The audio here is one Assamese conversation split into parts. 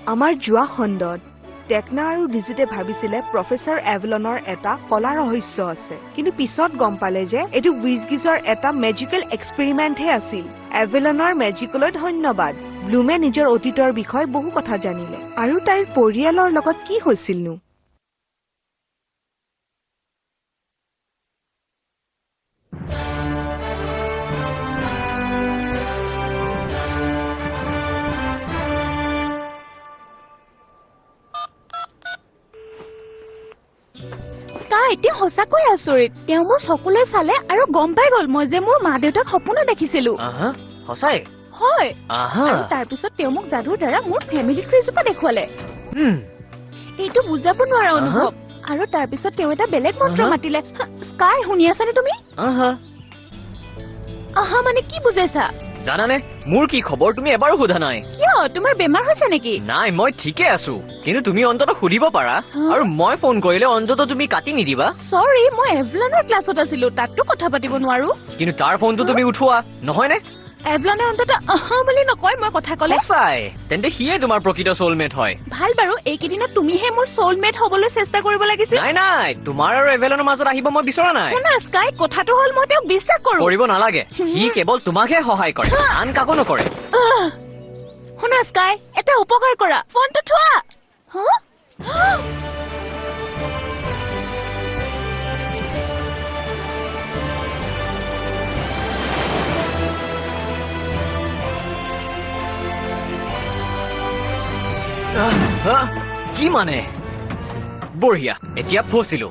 আমাৰ যোৱা খণ্ডত টেকনা আৰু ডিজিটে ভাবিছিলে প্ৰফেচৰ এভলনৰ এটা কলা ৰহস্য আছে কিন্তু পিছত গম পালে যে এইটো উইজগিজৰ এটা মেজিকেল এক্সপেৰিমেণ্টহে আছিল এভলনৰ মেজিকলৈ ধন্যবাদ ব্লুমে নিজৰ অতীতৰ বিষয়ে বহু কথা জানিলে আৰু তাইৰ পৰিয়ালৰ লগত কি হৈছিলনো এতিয়া সঁচাকৈ আচৰিত তেওঁ মোৰ চকুলৈ চালে আৰু গম পাই গল মই যে মোৰ মা দেউতাক সপোনত দেখিছিলো সঁচাই হয় আৰু তাৰপিছত তেওঁ মোক যাদুৰ দ্বাৰা মোৰ ফেমিলি ট্ৰীজোপা দেখুৱালে এইটো বুজাব নোৱাৰা অনুভৱ আৰু তাৰপিছত তেওঁ এটা বেলেগ মন্ত্ৰ মাতিলে স্কাই শুনি আছানে তুমি আহা মানে কি বুজাইছা জানানে মোৰ কি খবৰ তুমি এবাৰো সোধা নাই কিয় তোমাৰ বেমাৰ হৈছে নেকি নাই মই ঠিকে আছো কিন্তু তুমি অন্তত সুধিব পাৰা আৰু মই ফোন কৰিলে অন্তত তুমি কাটি নিদিবা সৰি মই এভলনৰ ক্লাছত আছিলো তাততো কথা পাতিব নোৱাৰো কিন্তু তাৰ ফোনটো তুমি উঠোৱা নহয় নে এভলনে অন্তত আহা বুলি নকয় মই কথা ক'লে সঁচাই তেন্তে সিয়ে তোমাৰ প্ৰকৃত সোলমেট হয় ভাল বাৰু এইকেইদিনত তুমিহে মোৰ সোলমেট হবলৈ চেষ্টা কৰিব লাগিছিল নাই নাই তোমাৰ আৰু এভলনৰ মাজত আহিব মই বিচৰা নাই শুনা স্কাই কথাটো হ'ল মই তেওঁক বিশ্বাস কৰো কৰিব নালাগে সি কেৱল তোমাকহে সহায় কৰে আন কাকো নকৰে শুনা স্কাই এটা উপকাৰ কৰা ফোনটো থোৱা কি মানে বঢ়িয়া এতিয়া ফচিলো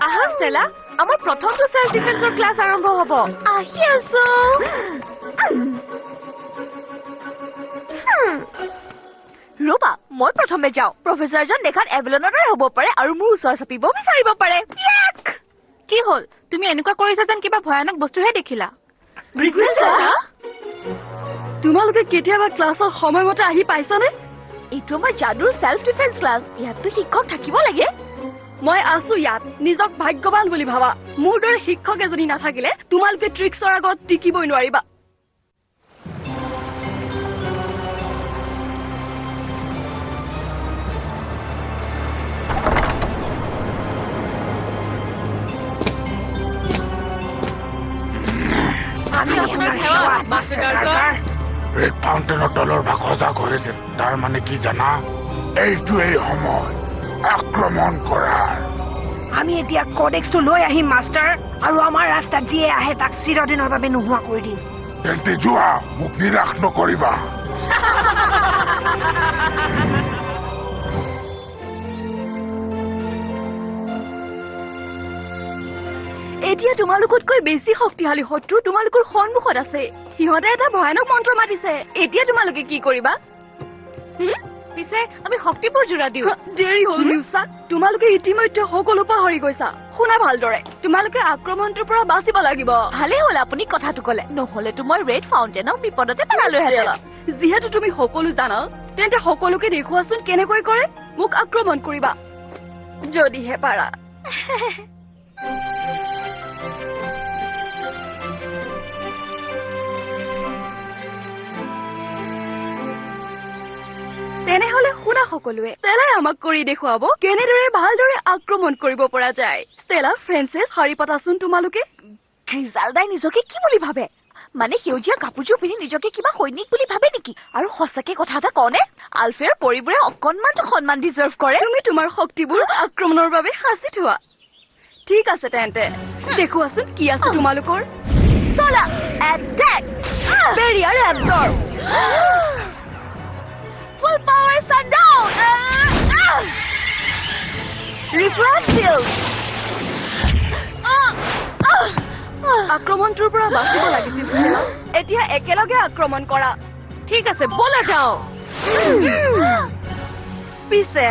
আহা ষ্টেলা আমাৰ প্ৰথমটো সেলফ ডিফেন্সৰ ক্লাছ আৰম্ভ হ'ব আহি আছো ৰবা মই প্ৰথমে যাওঁ প্ৰফেচাৰজন দেখাত এভলনৰ দৰে হ'ব পাৰে আৰু মোৰ ওচৰ চাপিব বিচাৰিব পাৰে কি হ'ল তুমি এনেকুৱা কৰিছা যেন কিবা ভয়ানক বস্তুহে দেখিলা তোমালোকে কেতিয়াবা ক্লাছৰ সময়মতে আহি পাইছানে এইটো আমাৰ যাদুৰ সেলফ ডিফেন্স ক্লাছ ইয়াততো শিক্ষক থাকিব লাগে মই আছো ইয়াত নিজক ভাগ্যৱান বুলি ভাবা মোৰ দৰে শিক্ষক এজনী নাথাকিলে তোমালোকে ট্ৰিক্সৰ আগত টিকিবই নোৱাৰিবা আমি আপোনাৰ সেৱা মাষ্টাৰ ডাৰ্কাৰ ৰেড ফাউণ্টেনৰ তলৰ ভাগ সজাগ হৈছে তাৰ মানে কি জানা এইটোৱেই সময় আক্ৰমণ কৰাৰ আমি এতিয়া কোডেক্সটো লৈ আহিম মাষ্টাৰ আৰু আমাৰ ৰাস্তাত যিয়ে আহে তাক চিৰদিনৰ বাবে নোহোৱা কৰি দিম তেন্তে যোৱা মোক নিৰাশ নকৰিবা এতিয়া তোমালোকতকৈ বেছি শক্তিশালী শত্ৰু তোমালোকৰ সন্মুখত আছে সিহঁতে এটা ভয়ানক মন্ত্ৰ মাতিছে এতিয়া তোমালোকে কি কৰিবা পিছে আমি শক্তিবোৰ জোৰা দিওঁ দেৰি হ'ল মিউচা তোমালোকে ইতিমধ্যে সকলো পাহৰি গৈছা শুনা ভালদৰে তোমালোকে আক্ৰমণটোৰ পৰা বাচিব লাগিব ভালেই হ'ল আপুনি কথাটো ক'লে নহ'লেতো মই ৰেড ফাউণ্টেনক বিপদতে পেলালোহেঁতেন যিহেতু তুমি সকলো জানা তেন্তে সকলোকে দেখুৱাচোন কেনেকৈ কৰে মোক আক্ৰমণ কৰিবা যদিহে পাৰা তেনেহলে শুনা সকলোৱে ষ্টেলাই আমাক কৰি দেখুৱাব কেনেদৰে ভালদৰে আক্ৰমণ কৰিব পৰা যায় ষ্টেলা ফ্ৰেন্সেছ শাৰী পাতাচোন তোমালোকে গ্ৰিজাল্ডাই নিজকে কি বুলি ভাবে মানে সেউজীয়া কাপোৰযোৰ পিন্ধি নিজকে কিবা সৈনিক বুলি ভাবে নেকি আৰু সঁচাকে কথা এটা কওঁনে আলফেয়াৰ পৰিবোৰে অকণমানটো সন্মান ডিজাৰ্ভ কৰে তুমি তোমাৰ শক্তিবোৰ আক্ৰমণৰ বাবে সাঁচি থোৱা ঠিক আছে তেন্তে দেখুৱাচোন কি আছে তোমালোকৰ চলা attack Barrier absorb full power sundown refresh shield আক্ৰমণটোৰ পৰা বাচিব লাগিছিল এতিয়া একেলগে আক্ৰমণ কৰা ঠিক আছে বলা যাও পিছে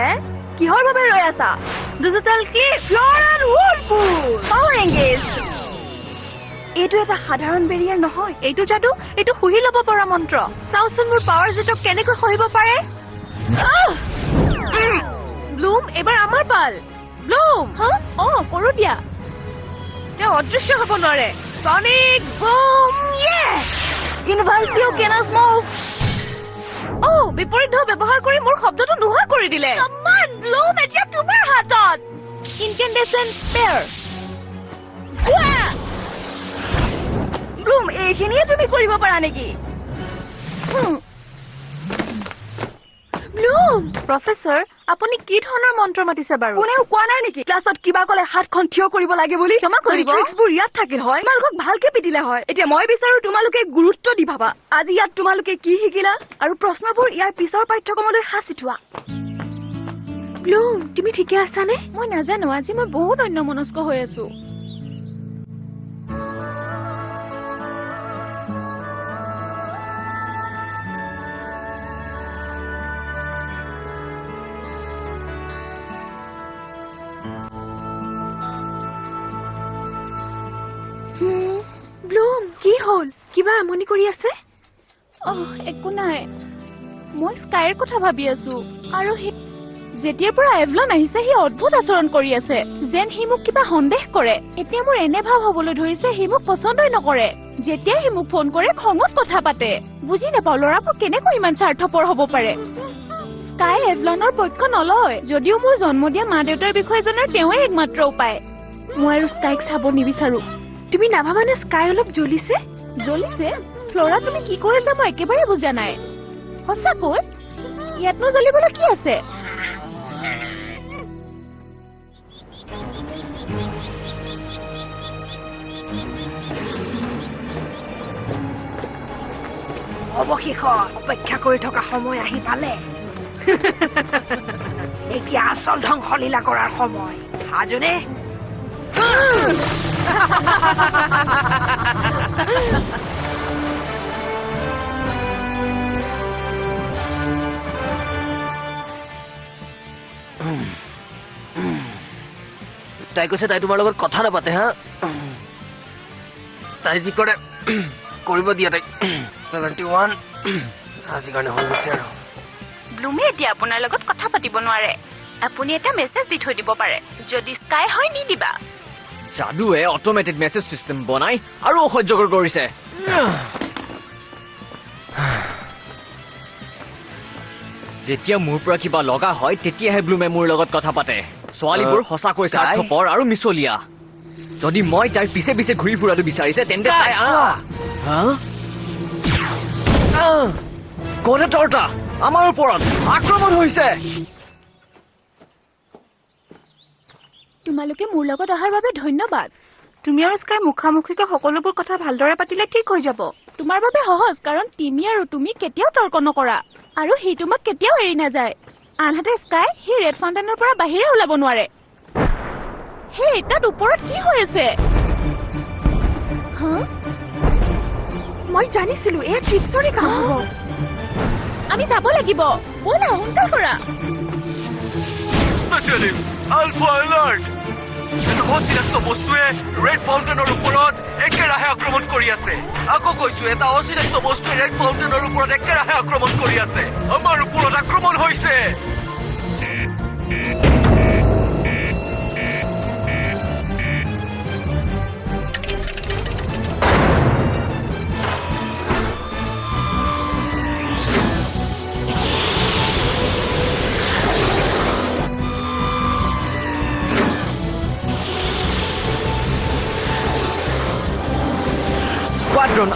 কিহৰ বাবে ৰৈ আছা ডিজিটেল কি floor and Whirlpool power engage এইটো এটা সাধাৰণ বেৰিয়াৰ নহয়, এইটো যাদু, এইটো শুহি ল'ব পৰা মন্ত্ৰ। চাওচোন মোৰ পাৱাৰ জেটক কেনেকৈ সহিব পাৰে। ব্লুম, এবাৰ আমাৰ পাল। ব্লুম, কৰো দিয়া। তেওঁ অদৃশ্য হ'ব নোৱাৰে। Sonic boom, yes! University of Kansas move. বিপৰীত ঢৌ ব্যৱহাৰ কৰি মোৰ শব্দটো নোহোৱা কৰি দিলে। ব্লুম, এতিয়া তোমাৰ হাতত। ইনকেণ্ডেচেণ্ট স্পেয়াৰ। ব্লুম, এইখিনিয়ে তুমি কৰিব পাৰা নেকি? ব্লুম, প্ৰফেচৰ, আপুনি কি ধৰণৰ মন্ত্ৰ মাতিছে বাৰু? কোনেও কোৱা নাই নেকি ক্লাছত কিবা ক'লে হাতখন থিয় কৰিব লাগে বুলি? ক্ষমা কৰিব, ট্ৰিক্সবোৰ ইয়াত থাকিল হয়, তোমালোকক ভালকে পিটিলে হয়। এতিয়া মই বিচাৰো তোমালোকে গুৰুত্ব দি ভাবা। আজি ইয়াত তোমালোকে কি শিকিলা আৰু প্ৰশ্নবোৰ ইয়াৰ পিছৰ পাঠ্যক্ৰমলৈ সাঁচি থোৱা। ব্লুম, তুমি ঠিকে আছানে? মই নাজানো, আজি মই বহুত অন্যমনস্ক হৈ আছো। ব্লুম, কি হ'ল? কিবা আমনি কৰি আছে? একো নাই, মই স্কাইৰ কথা ভাবি আছো। আৰু যেতিয়াৰ পৰা এভলন আহিছে সি অদ্ভুত আচৰণ কৰি আছে, যেন সি মোক কিবা সন্দেহ কৰে। এতিয়া মোৰ এনে ভাৱ হবলৈ ধৰিছে সি মোক পচন্দই নকৰে। যেতিয়াই সি মোক ফোন কৰে খঙত কথা পাতে। বুজি নাপাওঁ ল'ৰাবোৰ কেনেকৈ ইমান স্বাৰ্থপৰ হ'ব পাৰে। স্কাই এভলনৰ পক্ষ নলয়, যদিও মোৰ জন্ম দিয়া মা দেউতাৰ বিষয়ে জনাৰ তেওঁৱে একমাত্ৰ উপায়। মই আৰু স্কাইক চাব নিবিচাৰো। তুমি নাভাবানে স্কাই অলপ জ্বলিছে? জ্বলিছে? ফ্লৰা, তুমি কি কৈ আছা মই একেবাৰে বুজা নাই। সঁচাকৈ ইয়াতনো জ্বলিবলৈ কি আছে? অৱশেষত অপেক্ষা কৰি থকা সময় আহি পালে। এতিয়া আচল ধ্বংসলীলা কৰাৰ সময়। সাজুনে? তাই কৈছে তাই তোমাৰ লগত কথা নাপাতে। হা, তাই যি কৰে কৰিব দিয়া। তাই 71 আজি কাৰণে হৈ গৈছে আৰু। ব্লুমে এতিয়া আপোনাৰ লগত কথা পাতিব নোৱাৰে। আপুনি এটা মেছেজ দি থৈ দিব পাৰে। যদি স্কাই হয় নিদিবা। যাদুৱে অট'মেটেড মেছেজ চিষ্টেম বনাই আৰু অসহ্যকৰ কৰিছে। যেতিয়া মোৰ পৰা কিবা লগা হয় তেতিয়াহে ব্লুমে মোৰ লগত কথা পাতে। ছোৱালীবোৰ সঁচাকৈ স্বাৰ্থপৰ আৰু মিছলীয়া। যদি মই তাইৰ পিছে পিছে ঘূৰি ফুৰাটো বিচাৰিছে তেন্তে তাই কোনে তৰ্তা আমাৰ ওপৰত আক্ৰমণ হৈছে। তোমালোকে মোৰ লগত অহাৰ বাবে ধন্যবাদ। তুমি আৰু স্কাই মুখামুখিকৈ সকলোবোৰ কথা ভালদৰে পাতিলে ঠিক হৈ যাব। তোমাৰ বাবে সহজ, কাৰণ তুমি আৰু তুমি কেতিয়াও তৰ্ক নকৰা আৰু সি তোমাক কেতিয়াও এৰি নাযায়। আনহাতে স্কাই সি ৰেড ফাউণ্টেনৰ পৰা বাহিৰে ওলাব নোৱাৰে। সেই তাত ওপৰত কি হৈ আছে? মই জানিছিলো এয়া ট্ৰিক্সৰে কাম হ'ব। আমি যাব লাগিব, ব'লা সোনকাল কৰা। আলফা এলাৰ্ট! এটা অচিনাক্ত বস্তুৱে ৰেড ফাউণ্টেনৰ ওপৰত একেৰাহে আক্ৰমণ কৰি আছে। আকৌ কৈছো, এটা অচিনাক্ত বস্তুৱে ৰেড ফাউণ্টেনৰ ওপৰত একেৰাহে আক্ৰমণ কৰি আছে। আমাৰ ওপৰত আক্ৰমণ হৈছে।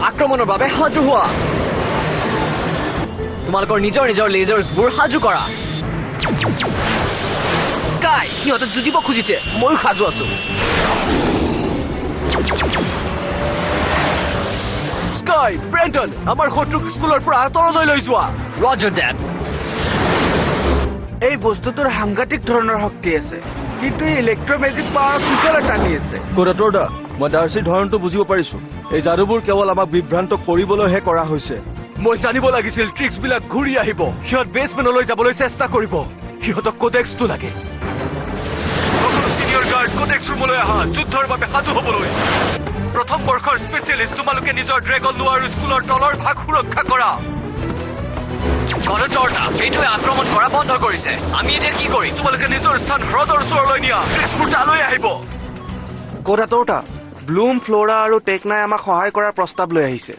আক্ৰমণৰ বাবে সাজু হোৱা। তোমালোকৰ নিজৰ নিজৰ লেজাৰ্ছবোৰ সাজু কৰা। স্কাই সিহঁতে যুঁজিব খুজিছে, ময়ো সাজু আছো। স্কাই, ব্ৰেণ্টন, আমাৰ শত্ৰুক স্কুলৰ পৰা আঁতৰলৈ লৈ যোৱা। ৰজাৰ ডেড। এই বস্তুটোৰ সাংঘাতিক ধৰণৰ শক্তি আছে, কিন্তু ইলেক্ট্ৰমেজিক পাৱাৰ পিছলৈ টানি আছে। কোৰাটৰদা, মই ডাৰ্চিৰ ধৰণটো বুজিব পাৰিছো। এই যাদুবোৰ কেৱল আমাক বিভ্ৰান্ত কৰিবলৈহে কৰা হৈছে। মই জানিব লাগিছিল ট্ৰিক্সবিলাক ঘূৰি আহিব। সিহঁত বেছমেনলৈ যাবলৈ চেষ্টা কৰিব। সিহঁতক কোডেক্সটো লাগে। সকলো চিনিয়ৰ গাৰ্ড কোডেক্স ৰুমলৈ আহা, যুদ্ধৰ বাবে সাজু হ'বলৈ। প্ৰথম বৰ্ষৰ স্পেচিয়েলিষ্ট তোমালোকে নিজৰ ড্ৰেগন লোৱা আৰু স্কুলৰ তলৰ ভাগ সুৰক্ষা কৰা কলেজৰ এইটোৱে আক্ৰমণ কৰা বন্ধ কৰিছে আমি এতিয়া কি কৰিম তোমালোকে নিজৰ স্থান হ্ৰদৰ ওচৰলৈ নিয়া ক্ৰিছবোৰ তালৈ আহিব ক'ত আঁতৰটা ব্লুম ফ্ল'ৰা আৰু টেকনাই আমাক সহায় কৰাৰ প্ৰস্তাৱ লৈ আহিছে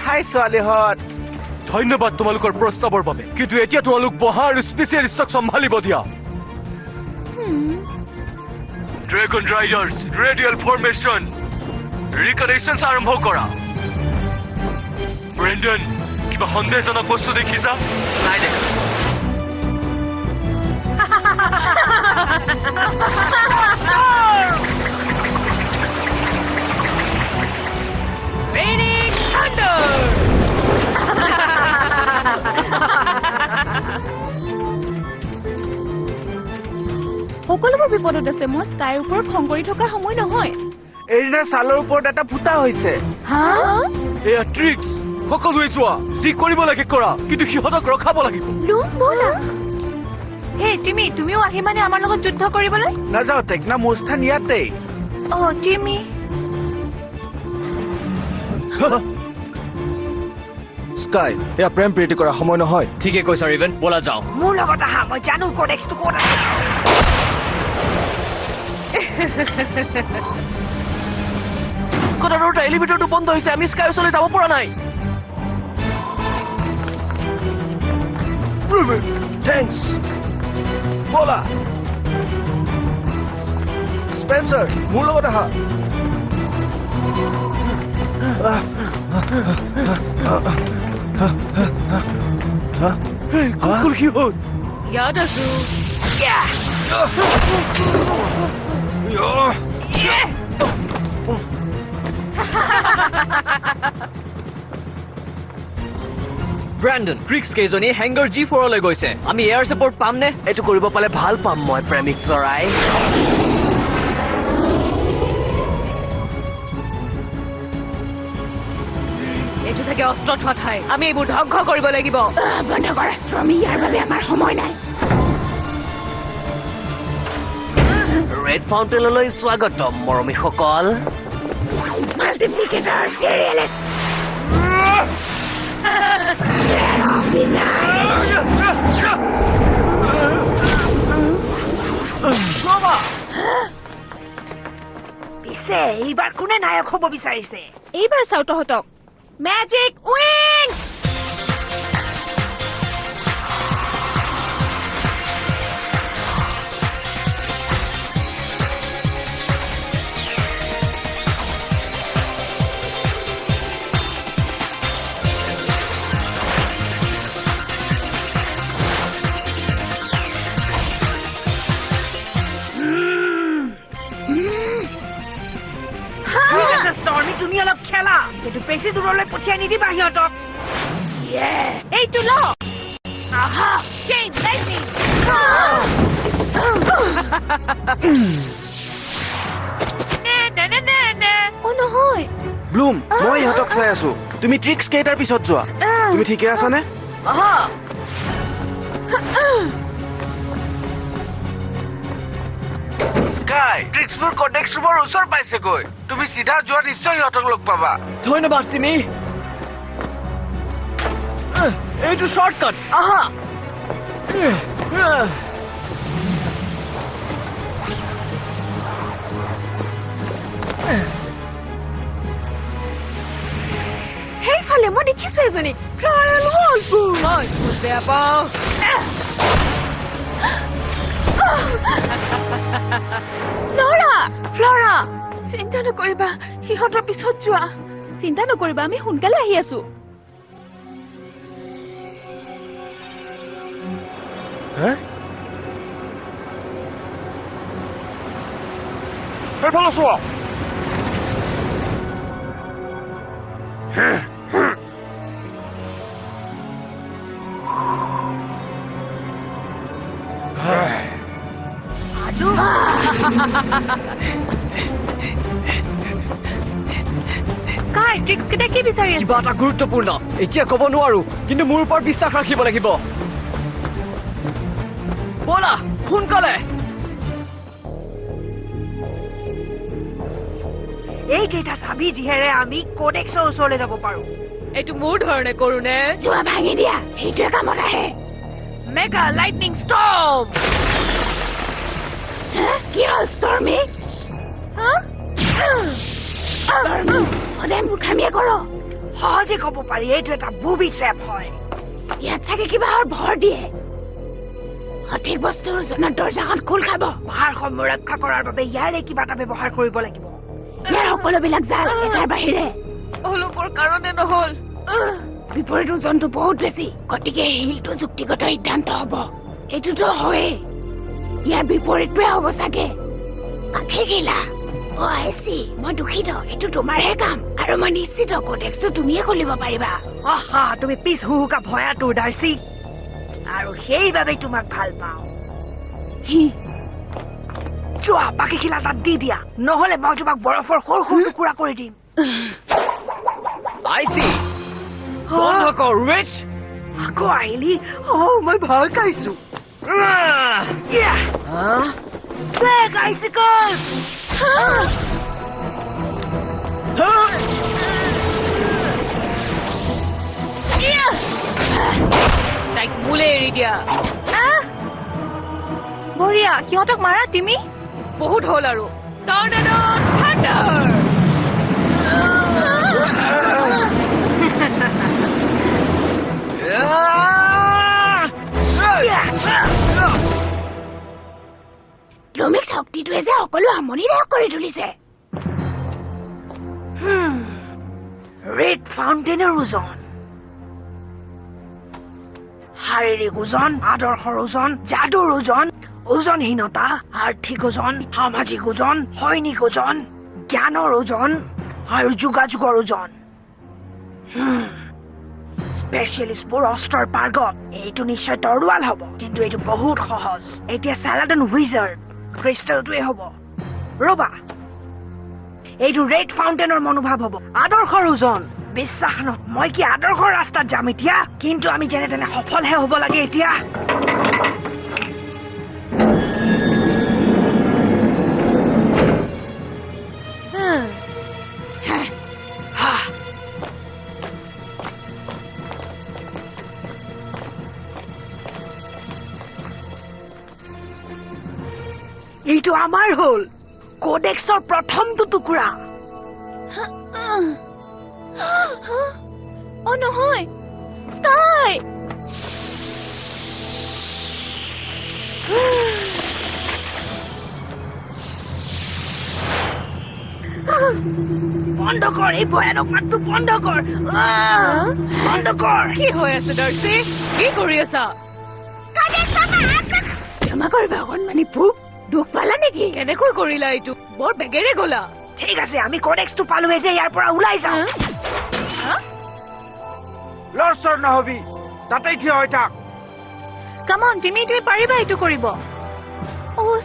হাই ছোৱালীহঁত ধন্যবাদ তোমালোকৰ প্ৰস্তাৱৰ বাবে কিন্তু এতিয়া তোমালোক বহা আৰু স্পেচিয়েলিষ্টক চম্ভালিব দিয়া ড্ৰেগন ৰাইডাৰ্ছ ৰেডিয়েল ফৰ্মেশ্যন ৰিকনেশ্যনছ আৰম্ভ কৰা ব্ৰেণ্ডন কিবা সন্দেহজনক বস্তু দেখিছা নাই দেখা সকলোবোৰ বিপদত আছে মই স্কাইৰ ওপৰত খং কৰি থকাৰ সময় নহয় এৰিনা ছালৰ ওপৰত এটা ফুটা হৈছে হা এয়া ট্ৰিক্স সকলোৱে যোৱা যি কৰিব লাগে কৰা কিন্তু সিহঁতক ৰখাব লাগিব ব্লুম ব'লা হে তুমিও আহি মানে আমাৰ লগত যুদ্ধ কৰিবলৈ নাযাওঁ টেকনা মোৰ স্থান ইয়াতেই টিমি স্কাই এয়া প্ৰেম প্ৰীতি কৰা সময় নহয় ঠিকে কৈছা ৰিভেন ব'লা যাওঁ মোৰ লগত আহা মই জানো কোডেক্সটো ক'ত আছে কোঠাটোৰ এলিভেটৰটো বন্ধ হৈছে আমি স্কাইৰ ওচৰলৈ যাব পৰা নাই থেংকছ ব'লা স্পেন্সাৰ মোৰ লগত আহা কুকুৰ কি হ'ল ইয়াত আছো ব্ৰেণ্ডন ট্ৰিক্স কেইজনী হেংগাৰ G4লৈ গৈছে আমি এয়াৰ ছাপৰ্ট পাম নে এইটো কৰিব পালে ভাল পাম মই প্ৰেমিক চৰাই এইটো চাগে অস্ত্ৰ থোৱা ঠাই আমি এইবোৰ ধ্বংস কৰিব লাগিব বন্ধ কৰা শ্ৰমী ইয়াৰ বাবে আমাৰ সময় নাই ৰেড ফাউণ্টেনলৈ স্বাগতম মৰমীসকল মাল্টিপ্লিকেটৰ চিৰিয়েল পিছে এইবাৰ কোনে নায়ক হ'ব বিচাৰিছে এইবাৰ চাওঁ তহঁতক মেজিক উইং ষ্টৰ্মি তুমি অলপ খেলা সেইটো বেছি দূৰলৈ পঠিয়াই নিদিবা সিহঁতক এইটো ল আহা চেইন লাইটনিং নহয় ব্লুম মই ইহঁতক চাই আছো তুমি ট্ৰিক্স কেইটাৰ পিছত যোৱা তুমি ঠিকে আছানে স্কাই ট্ৰিক্সবোৰ কডেক্স ৰুমৰ ওচৰ পাইছেগৈ তুমি চিধা যোৱা নিশ্চয় সিহঁতক লগ পাবা ধন্যবাদ তুমি এইটো শ্বৰ্টকাট আহা সেইফালে মই দেখিছো এজনীক ফ্ল'ৰেল ৱল্ফ মই বেয়া পাওঁ ফ্ল'ৰা চিন্তা নকৰিবা সিহঁতৰ পিছত যোৱা চিন্তা নকৰিবা আমি সোনকালে আহি আছো সেইফালে চোৱা ট্ৰিক্স কেইটা কি বিচাৰি কিবা এটা গুৰুত্বপূৰ্ণ এতিয়া ক'ব নোৱাৰো কিন্তু মোৰ ওপৰত বিশ্বাস ৰাখিব লাগিব ব'লা সোনকালে এইকেইটা চাবি যিহেৰে আমি কোডেক্সৰ ওচৰলৈ যাব পাৰো। এইটো মোৰ ধৰণে কৰো নে? যোৱা ভাঙি দিয়া, সেইটোৱে কামত আহে। Mega lightning storm. কি হ'ল ষ্টৰ্মি? সদায় মূৰ্খামিয়ে কৰ। সহজে ক'ব পাৰি এইটো এটা বুবি ট্ৰেপ হয়। ইয়াত চাগে কিবা ভৰ দিয়ে। সঠিক বস্তুৰ জনাত দৰ্জাখন খোল খাব। ভাৰসাম্য ৰক্ষা কৰাৰ বাবে ইয়াৰে কিবা এটা ব্যৱহাৰ কৰিব লাগিব। ইয়াৰ সকলোবিলাক জাল এটাৰ বাহিৰে। অলপৰ কাৰণে নহল। বিপৰীত ওজনটো বহুত বেছি, গতিকে শিলটো যুক্তিগত সিদ্ধান্ত হব। এইটোতো হয়েই, ইয়াৰ বিপৰীতটোৱে হ'ব চাগে। কাঠে গিলা। আইচি, মই দুখিত। এইটো তোমাৰহে কাম, আৰু মই নিশ্চিত কোডেক্সটো তুমিয়ে খুলিব পাৰিবা। তুমি পিছ হুহুকা ভয়াটো ডাৰ্চি, আৰু সেইবাবে তোমাক ভাল পাওঁ। যোৱা, বাকী খিলা তাত দি দিয়া, নহলে মই তোমাক বৰফৰ সৰু সৰু টুকুৰা কৰি দিম। আইচি বন্ধ কৰ ৰিচ। আকৌ আহিলি? মই ভয় খাইছো। তাইক মোলে এৰি দিয়া। বঢ়িয়া, সিহঁতক মাৰা তুমি। বহুত হ'ল আৰু। টৰ্নেডো থান্ডাৰ। লমিক শক্তিটোৱে যে সকলো আমনিদায়ক কৰি তুলিছে। ৰেড ফাউণ্টেইনৰ ওজন, শাৰীৰিক ওজন, আদৰ্শৰ ওজন, যাদুৰ ওজন, ওজনহীনতা, আৰ্থিক ওজন, সামাজিক ওজন, সৈনিক ওজন, জ্ঞানৰ ওজন আৰু যোগাযোগৰ ওজন। স্পেচিয়েলিষ্টবোৰ অস্ত্ৰৰ পাৰ্গত। এইটো নিশ্চয় তৰোৱাল হ'ব, কিন্তু এইটো বহুত সহজ। এতিয়া চেলাডন হুইজাৰ্ড ক্ৰিষ্টেলটোৱে হ'ব। ৰবা, এইটো ৰেড ফাউণ্টেইনৰ মনোভাৱ হ'ব। আদৰ্শৰ ওজন, বিশ্বাস ন, মই কি আদৰ্শৰ ৰাস্তাত যাম এতিয়া? কিন্তু আমি যেনে তেনে সফলহে হ'ব লাগে এতিয়া। এইটো আমাৰ হ'ল কোডেক্সৰ প্ৰথমটো টুকুৰা। নহয়, স্কাই। বন্ধ কৰ, এই ভয়ানক মাতটো বন্ধ কৰ। বন্ধ কৰ। কি হৈ আছে ডাৰ্চি? কি কৰি আছা? ক্ষমা কৰিবা অকণমানি ভোক, দুখ পালা নেকি? কেনেকৈ কৰিলা এইটো? বৰ বেগেৰে গলা। ঠিক আছে, আমি কোডেক্সটো পালোৱে যে ইয়াৰ পৰা ওলাই যাওঁ। লৰচৰ নহবি, তাতেই থিয় হৈ থাক। কামন, তুমি পাৰিবা এইটো কৰিব।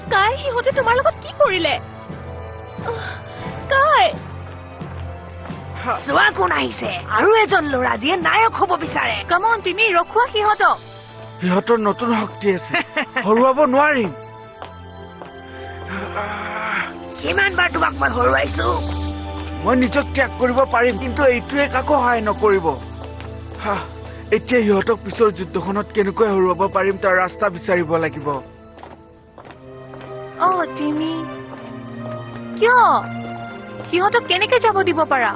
স্কাই, সিহঁতে তোমাৰ লগত কি কৰিলে? স্কাই, চোৱা কোন আহিছে, আৰু এজন ল'ৰা যিয়ে নায়ক হ'ব বিচাৰে। কামন, তুমি ৰখোৱা সিহঁতক। সিহঁতৰ নতুন শক্তি আছে, হৰুৱাব নোৱাৰিম। কিমানবাৰ তোমাক মই হৰুৱাইছো? মই নিজক ত্যাগ কৰিব পাৰিম, কিন্তু এইটোৱে কাকো সহায় নকৰিব। এতিয়া সিহঁতক পিছৰ যুদ্ধখনত কেনেকৈ হৰুৱাব পাৰিম তাৰ ৰাস্তা বিচাৰিব লাগিব। তুমি কিয় সিহঁতক কেনেকে যাব দিব পাৰা?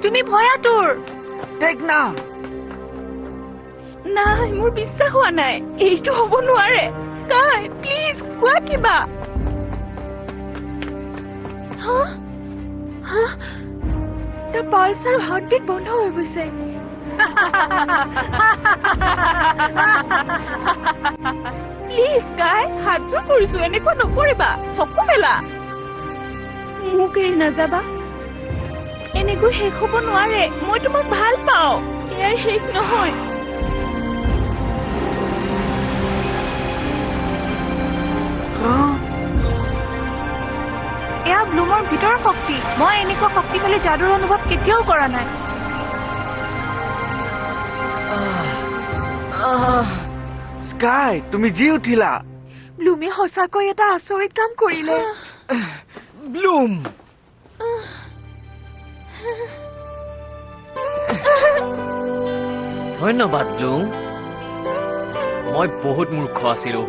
তুমি ভয়াতুৰ। টেকনা, নাই, মোৰ বিশ্বাস হোৱা নাই। এইটো হ'ব নোৱাৰে। স্কাই, প্লিজ কোৱা কিবা। তাৰ পালছ আৰু হাৰ্টবিট বন্ধ হৈ গৈছে। প্লিজ স্কাই, হাতযোৰ কৰিছো, এনেকুৱা নকৰিবা। চকু মেলা। মোক এৰি নাযাবা। এনেকৈ শেষ হ'ব নোৱাৰে। মই তোমাক ভাল পাওঁ। এয়াই শেষ নহয়। এয়া ব্লুমৰ ভিতৰৰ শক্তি। মই এনেকুৱা শক্তিশালী যাদুৰ অনুভৱ কেতিয়াও কৰা নাই। স্কাই, তুমি জি উঠিলা। ব্লুমে সঁচাকৈ এটা আচৰিত কাম কৰিলে। ব্লুম ধন্যবাদ ব্লুম মই বহুত মূৰ্খ আছিলো